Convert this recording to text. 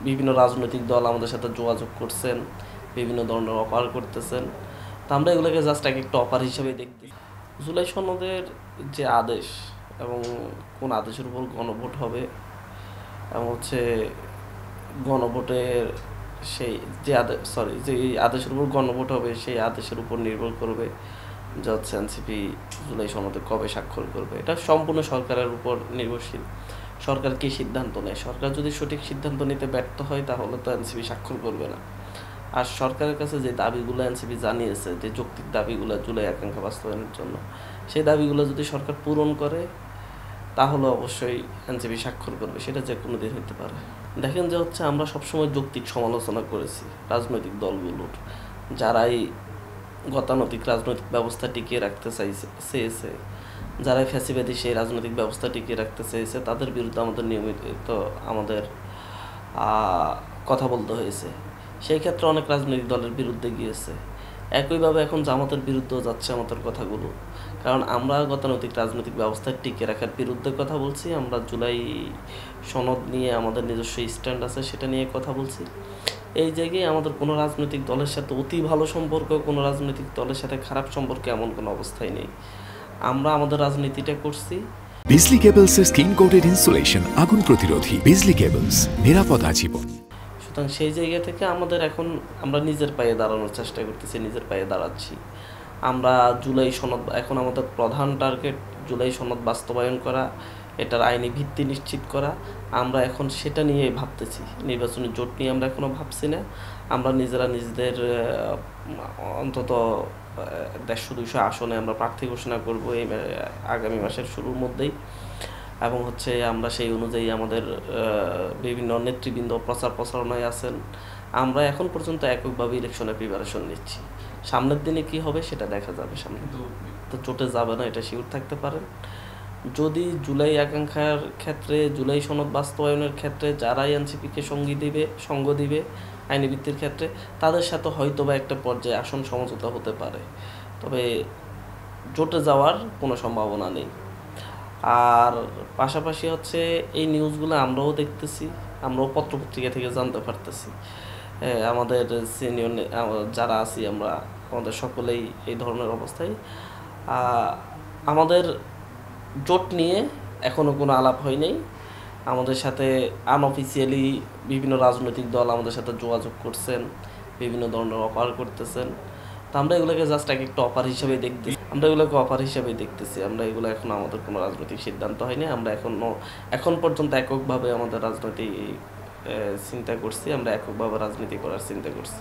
বিভিন্ন রাজনৈতিক দল আমাদের সাথে যোগাযোগ করছেন, বিভিন্ন ধরনের অফার করতেছেন। তো আমরা এগুলোকে জাস্ট এক একটা অফার হিসেবে দেখতে। জুলাই সনদের যে আদেশ এবং কোন আদেশের উপর গণভোট হবে এবং গণভোটের সেই যে যে আদেশের উপর গণভোট হবে সেই আদেশের উপর নির্ভর করবে যে এনসিপি জুলাই সনদে কবে স্বাক্ষর করবে। এটা সম্পূর্ণ সরকারের উপর নির্ভরশীল। সরকার কি সিদ্ধান্ত নেয়, সরকার যদি সঠিক সিদ্ধান্ত নিতে ব্যর্থ হয় তাহলে তো এনসিপি স্বাক্ষর করবে না। আর সরকারের কাছে যে দাবিগুলো এনসিপি জানিয়েছে, যে যৌক্তিক দাবিগুলো জুলাই আকাঙ্ক্ষা বাস্তবায়নের জন্য, সেই দাবিগুলো যদি সরকার পূরণ করে তাহলে অবশ্যই এনসিপি স্বাক্ষর করবে, সেটা যে কোনো দিন হতে পারে। দেখেন যে আমরা সবসময় যৌক্তিক সমালোচনা করেছি রাজনৈতিক দলগুলোর, যারাই গতানুগতিক রাজনৈতিক ব্যবস্থা টিকিয়ে রাখতে চেয়েছে, যারাই ফ্যাসিবাদী সেই রাজনৈতিক ব্যবস্থা টিকিয়ে রাখতে চেয়েছে, তাদের বিরুদ্ধে আমাদের নিয়মিত আমাদের কথা বলতে হয়েছে। সেই ক্ষেত্রে অনেক রাজনৈতিক দলের বিরুদ্ধে গিয়েছে। একইভাবে এখন জামাতের বিরুদ্ধেও যাচ্ছে আমাদের কথাগুলো, কারণ আমরা গতানুগতিক রাজনৈতিক ব্যবস্থা টিকে রাখার বিরুদ্ধে কথা বলছি। আমরা জুলাই সনদ নিয়ে আমাদের নিজস্ব স্ট্যান্ড আছে, সেটা নিয়ে কথা বলছি। এই জায়গায় আমাদের কোনো রাজনৈতিক দলের সাথে অতি ভালো সম্পর্ক, কোনো রাজনৈতিক দলের সাথে খারাপ সম্পর্ক এমন কোনো অবস্থায় নেই। আমরা আমাদের রাজনীতিটা করছি। বিজলি কেবলস এর স্কিন কোটেড ইনসুলেশন আগুন প্রতিরোধী। বিজলি কেবলস, নিরাপদ আজীবন। সুতরাং সেই জায়গা থেকে আমরা নিজের পায়ে দাঁড়ানোর চেষ্টা করতেছি, নিজের পায়ে দাঁড়াচ্ছি। আমরা জুলাই সনদ, এখন আমাদের প্রধান টার্গেট জুলাই সনদ বাস্তবায়ন করা, এটার আইনি ভিত্তি নিশ্চিত করা। আমরা এখন সেটা নিয়ে ভাবতেছি, নির্বাচনী জোট নিয়ে আমরা এখনও ভাবছি না। আমরা নিজেদের অন্তত 150-200 আসনে আমরা প্রার্থী ঘোষণা করব এই আগামী মাসের শুরুর মধ্যেই। এবং আমরা সেই অনুযায়ী আমাদের বিভিন্ন নেতৃবৃন্দ প্রচারণায় আছেন। আমরা এখন পর্যন্ত এককভাবে ইলেকশনের প্রিপারেশন নিচ্ছি। সামনের দিনে কি হবে সেটা দেখা যাবে। সামনে তো চটে যাবে না, এটা শিওর থাকতে পারেন। যদি জুলাই আকাঙ্ক্ষার ক্ষেত্রে, জুলাই সনদ বাস্তবায়নের ক্ষেত্রে যারাই এনসিপিকে সঙ্গ দিবে আইনি ভিত্তির ক্ষেত্রে, তাদের সাথে হয়তো বা একটা পর্যায়ে আসন সমঝোতা হতে পারে, তবে জোটে যাওয়ার কোনো সম্ভাবনা নেই। আর পাশাপাশি এই নিউজগুলো আমরাও দেখতেছি, আমরাও পত্রপত্রিকা থেকে জানতে পারতেছি। আমাদের সিনিয়র যারা আছি আমাদের সকলেই এই ধরনের অবস্থায়। আমাদের জোট নিয়ে এখনও কোনো আলাপ হয় নাই। আমাদের সাথে আনঅফিসিয়ালি বিভিন্ন রাজনৈতিক দল আমাদের সাথে যোগাযোগ করছেন, বিভিন্ন ধরনের অফার করতেছেন। তো আমরা এগুলোকে জাস্ট এক একটা অফার হিসেবে দেখতেছি। আমরা এগুলো এখন আমাদের কোনো রাজনৈতিক সিদ্ধান্ত হয়নি। আমরা এখন পর্যন্ত এককভাবে আমাদের রাজনৈতিক চিন্তা করছি, আমরা এককভাবে রাজনীতি করার চিন্তা করছি।